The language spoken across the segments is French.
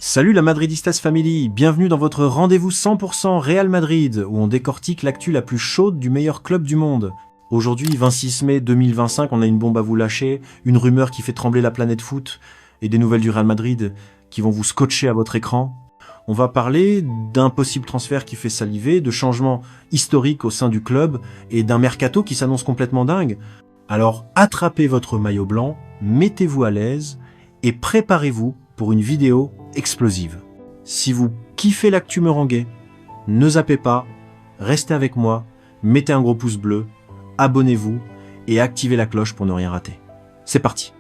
Salut la Madridistas Family, bienvenue dans votre rendez-vous 100% Real Madrid, où on décortique l'actu la plus chaude du meilleur club du monde. Aujourd'hui, 26 mai 2025, on a une bombe à vous lâcher, une rumeur qui fait trembler la planète foot, et des nouvelles du Real Madrid qui vont vous scotcher à votre écran. On va parler d'un possible transfert qui fait saliver, de changements historiques au sein du club, et d'un mercato qui s'annonce complètement dingue. Alors attrapez votre maillot blanc, mettez-vous à l'aise, et préparez-vous pour une vidéo explosive. Si vous kiffez l'actu meringuée, ne zappez pas, restez avec moi, mettez un gros pouce bleu, abonnez-vous et activez la cloche pour ne rien rater. C'est parti.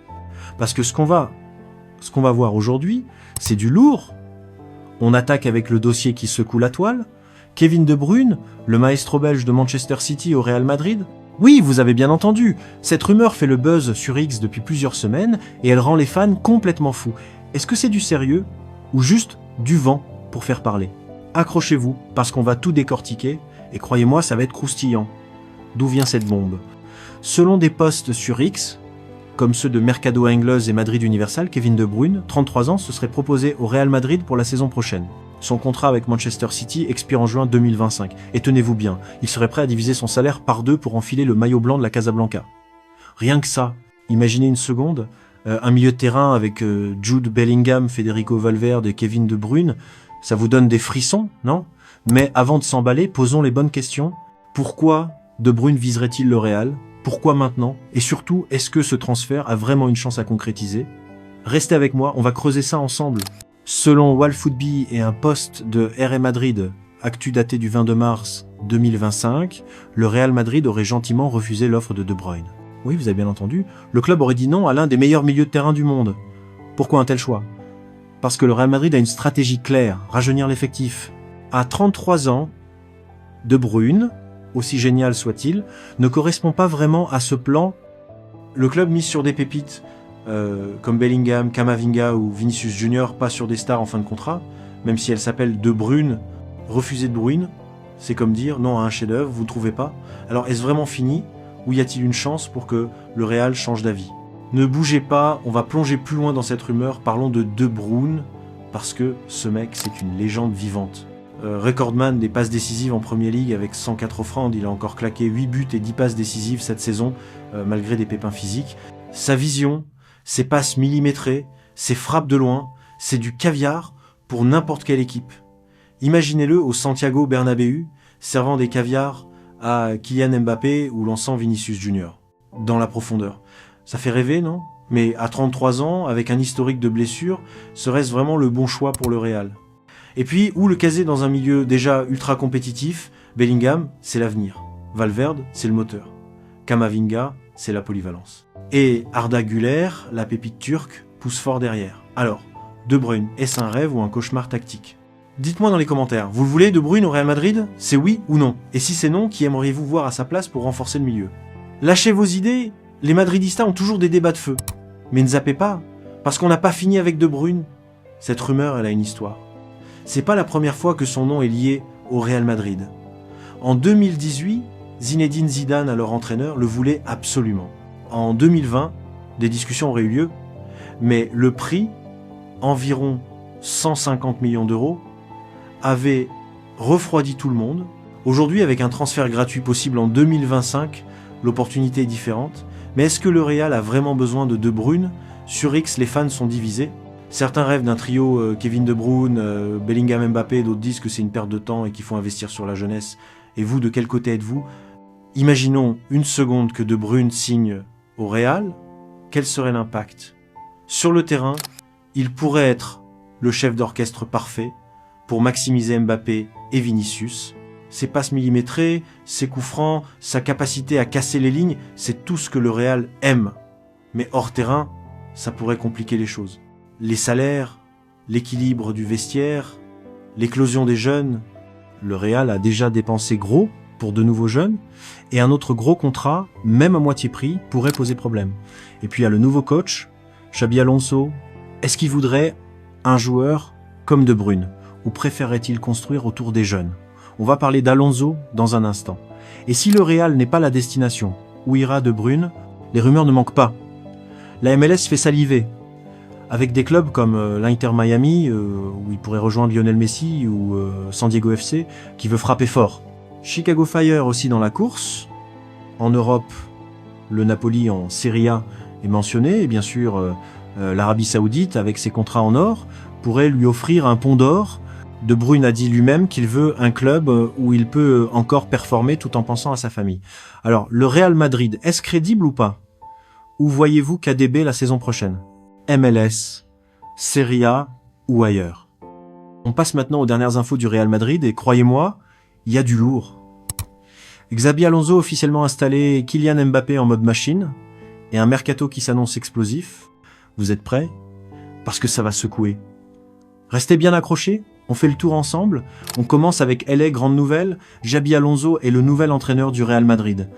Parce que ce qu'on va voir aujourd'hui, c'est du lourd. On attaque avec le dossier qui secoue la toile. Kevin De Bruyne, le maestro belge de Manchester City au Real Madrid. Oui, vous avez bien entendu, cette rumeur fait le buzz sur X depuis plusieurs semaines et elle rend les fans complètement fous. Est-ce que c'est du sérieux ou juste du vent pour faire parler? Accrochez-vous parce qu'on va tout décortiquer et croyez-moi, ça va être croustillant. D'où vient cette bombe? Selon des posts sur X, comme ceux de Mercado Angles et Madrid Universal, Kevin De Bruyne, 33 ans, se serait proposé au Real Madrid pour la saison prochaine. Son contrat avec Manchester City expire en juin 2025. Et tenez-vous bien, il serait prêt à diviser son salaire par deux pour enfiler le maillot blanc de la Casablanca. Rien que ça, imaginez une seconde, un milieu de terrain avec Jude Bellingham, Federico Valverde et Kevin De Bruyne, ça vous donne des frissons, non? Mais avant de s'emballer, posons les bonnes questions. Pourquoi De Bruyne viserait-il le Real? Pourquoi maintenant? Et surtout, est-ce que ce transfert a vraiment une chance à concrétiser? Restez avec moi, on va creuser ça ensemble. Selon WallFootball et un post de RM Madrid, actu daté du 22 mars 2025, le Real Madrid aurait gentiment refusé l'offre de De Bruyne. Oui, vous avez bien entendu, le club aurait dit non à l'un des meilleurs milieux de terrain du monde. Pourquoi un tel choix? Parce que le Real Madrid a une stratégie claire, rajeunir l'effectif. À 33 ans, De Bruyne, aussi génial soit-il, ne correspond pas vraiment à ce plan. Le club mise sur des pépites, comme Bellingham, Camavinga ou Vinicius Junior, pas sur des stars en fin de contrat, même si elle s'appelle De Bruyne, refuser De Bruyne, c'est comme dire non à un chef-d'œuvre, vous ne trouvez pas? Alors est-ce vraiment fini, ou y a-t-il une chance pour que le Real change d'avis? Ne bougez pas, on va plonger plus loin dans cette rumeur, parlons de De Bruyne, parce que ce mec c'est une légende vivante. Recordman des passes décisives en Premier League avec 104 offrandes, il a encore claqué 8 buts et 10 passes décisives cette saison, malgré des pépins physiques. Sa vision, ses passes millimétrées, ses frappes de loin, c'est du caviar pour n'importe quelle équipe. Imaginez-le au Santiago Bernabéu, servant des caviars à Kylian Mbappé ou lançant Vinicius Junior. Dans la profondeur. Ça fait rêver, non? Mais à 33 ans, avec un historique de blessures, serait-ce vraiment le bon choix pour le Real? Et puis, où le caser dans un milieu déjà ultra compétitif? Bellingham, c'est l'avenir. Valverde, c'est le moteur. Camavinga, c'est la polyvalence. Et Arda Güler, la pépite turque, pousse fort derrière. Alors, De Bruyne, est-ce un rêve ou un cauchemar tactique? Dites-moi dans les commentaires, vous le voulez De Bruyne au Real Madrid? C'est oui ou non? Et si c'est non, qui aimeriez-vous voir à sa place pour renforcer le milieu? Lâchez vos idées, les madridistas ont toujours des débats de feu. Mais ne zappez pas, parce qu'on n'a pas fini avec De Bruyne. Cette rumeur, elle a une histoire. C'est pas la première fois que son nom est lié au Real Madrid. En 2018, Zinedine Zidane, alors entraîneur, le voulait absolument. En 2020, des discussions auraient eu lieu, mais le prix, environ 150 millions d'euros, avait refroidi tout le monde. Aujourd'hui, avec un transfert gratuit possible en 2025, l'opportunité est différente. Mais est-ce que le Real a vraiment besoin de De Bruyne? Sur X, les fans sont divisés. Certains rêvent d'un trio Kevin De Bruyne, Bellingham, Mbappé, d'autres disent que c'est une perte de temps et qu'il faut investir sur la jeunesse. Et vous, de quel côté êtes-vous? Imaginons une seconde que De Bruyne signe au Real, quel serait l'impact? Sur le terrain, il pourrait être le chef d'orchestre parfait pour maximiser Mbappé et Vinicius. Ses passes millimétrées, ses coups francs, sa capacité à casser les lignes, c'est tout ce que le Real aime. Mais hors terrain, ça pourrait compliquer les choses. Les salaires, l'équilibre du vestiaire, l'éclosion des jeunes. Le Real a déjà dépensé gros pour de nouveaux jeunes, et un autre gros contrat, même à moitié prix, pourrait poser problème. Et puis il y a le nouveau coach, Xabi Alonso. Est-ce qu'il voudrait un joueur comme De Bruyne, ou préférerait-il construire autour des jeunes? On va parler d'Alonso dans un instant. Et si le Real n'est pas la destination où ira De Bruyne, les rumeurs ne manquent pas. La MLS fait saliver. avec des clubs comme l'Inter Miami, où il pourrait rejoindre Lionel Messi, ou San Diego FC, qui veut frapper fort. Chicago Fire aussi dans la course. En Europe, le Napoli en Serie A est mentionné, et bien sûr l'Arabie Saoudite, avec ses contrats en or, pourrait lui offrir un pont d'or. De Bruyne a dit lui-même qu'il veut un club où il peut encore performer tout en pensant à sa famille. Alors, le Real Madrid, est-ce crédible ou pas? Où voyez-vous KDB la saison prochaine? MLS, Serie A ou ailleurs? On passe maintenant aux dernières infos du Real Madrid et croyez-moi, il y a du lourd. Xabi Alonso officiellement installé, Kylian Mbappé en mode machine et un mercato qui s'annonce explosif. Vous êtes prêts? Parce que ça va secouer. Restez bien accrochés. On fait le tour ensemble. On commence avec LA, grande nouvelle. Xabi Alonso est le nouvel entraîneur du Real Madrid.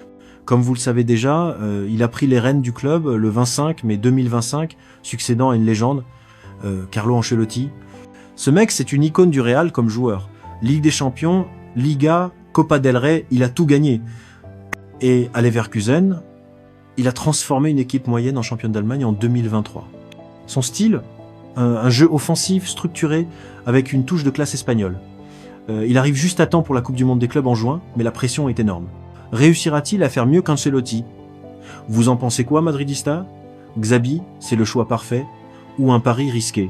Comme vous le savez déjà, il a pris les rênes du club le 25 mai 2025, succédant à une légende, Carlo Ancelotti. Ce mec, c'est une icône du Real comme joueur. Ligue des Champions, Liga, Copa del Rey, il a tout gagné. Et à Leverkusen, il a transformé une équipe moyenne en championne d'Allemagne en 2023. Son style, un jeu offensif, structuré, avec une touche de classe espagnole. Il arrive juste à temps pour la Coupe du Monde des clubs en juin, mais la pression est énorme. Réussira-t-il à faire mieux qu'Ancelotti? Vous en pensez quoi, madridista? Xabi, c'est le choix parfait, ou un pari risqué?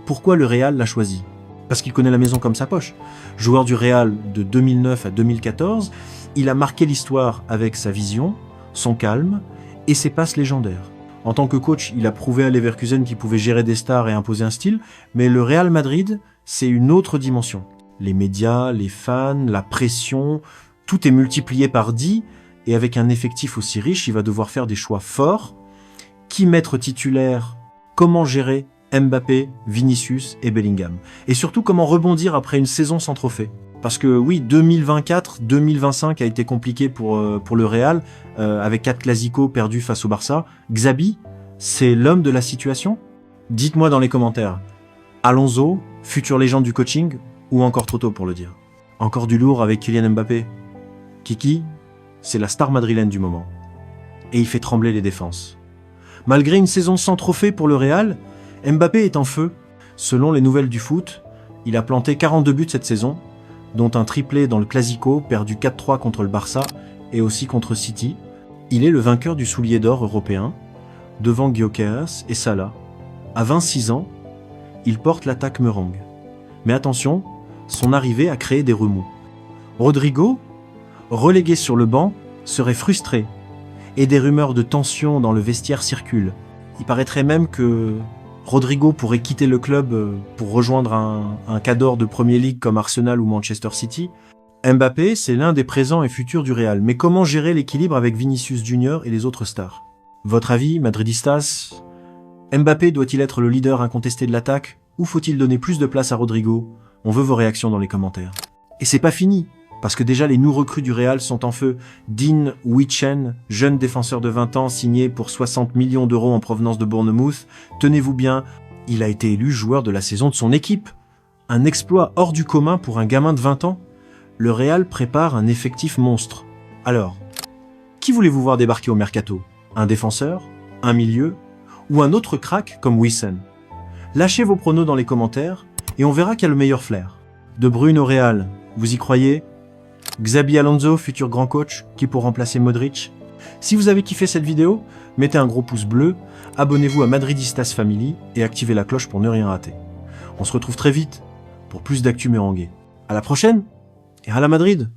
Pourquoi le Real l'a choisi? Parce qu'il connaît la maison comme sa poche. Joueur du Real de 2009 à 2014, il a marqué l'histoire avec sa vision, son calme et ses passes légendaires. En tant que coach, il a prouvé à Leverkusen qu'il pouvait gérer des stars et imposer un style, mais le Real Madrid, c'est une autre dimension. Les médias, les fans, la pression, tout est multiplié par 10, et avec un effectif aussi riche, il va devoir faire des choix forts. Qui mettre titulaire? Comment gérer Mbappé, Vinicius et Bellingham? Et surtout, comment rebondir après une saison sans trophée? Parce que oui, 2024-2025 a été compliqué pour le Real, avec 4 classicos perdus face au Barça. Xabi, c'est l'homme de la situation? Dites-moi dans les commentaires. Alonso, future légende du coaching, ou encore trop tôt pour le dire? Encore du lourd avec Kylian Mbappé. Kiki, c'est la star madrilène du moment. Et il fait trembler les défenses. Malgré une saison sans trophée pour le Real, Mbappé est en feu. Selon les nouvelles du foot, il a planté 42 buts cette saison, dont un triplé dans le Classico, perdu 4-3 contre le Barça et aussi contre City. Il est le vainqueur du soulier d'or européen, devant Gyökeres et Salah. À 26 ans, il porte l'attaque meringue. Mais attention, son arrivée a créé des remous. Rodrigo, relégué sur le banc, serait frustré, et des rumeurs de tension dans le vestiaire circulent. Il paraîtrait même que Rodrigo pourrait quitter le club pour rejoindre un cadre de Premier League comme Arsenal ou Manchester City. Mbappé, c'est l'un des présents et futurs du Real. Mais comment gérer l'équilibre avec Vinicius Junior et les autres stars? Votre avis, madridistas? Mbappé doit-il être le leader incontesté de l'attaque ou faut-il donner plus de place à Rodrigo? On veut vos réactions dans les commentaires. Et c'est pas fini, parce que déjà les nouveaux recrues du Real sont en feu. Dean Huijsen, jeune défenseur de 20 ans signé pour 60 millions d'euros en provenance de Bournemouth. Tenez-vous bien, il a été élu joueur de la saison de son équipe. Un exploit hors du commun pour un gamin de 20 ans. Le Real prépare un effectif monstre. Alors, qui voulez-vous voir débarquer au mercato? Un défenseur? Un milieu? Ou un autre crack comme Huijsen? Lâchez vos pronos dans les commentaires et on verra qui a le meilleur flair. De Bruyne au Real, vous y croyez? Xabi Alonso, futur grand coach, qui pour remplacer Modric? Si vous avez kiffé cette vidéo, mettez un gros pouce bleu, abonnez-vous à Madridistas Family et activez la cloche pour ne rien rater. On se retrouve très vite pour plus d'actu merengue. À la prochaine et à la Madrid!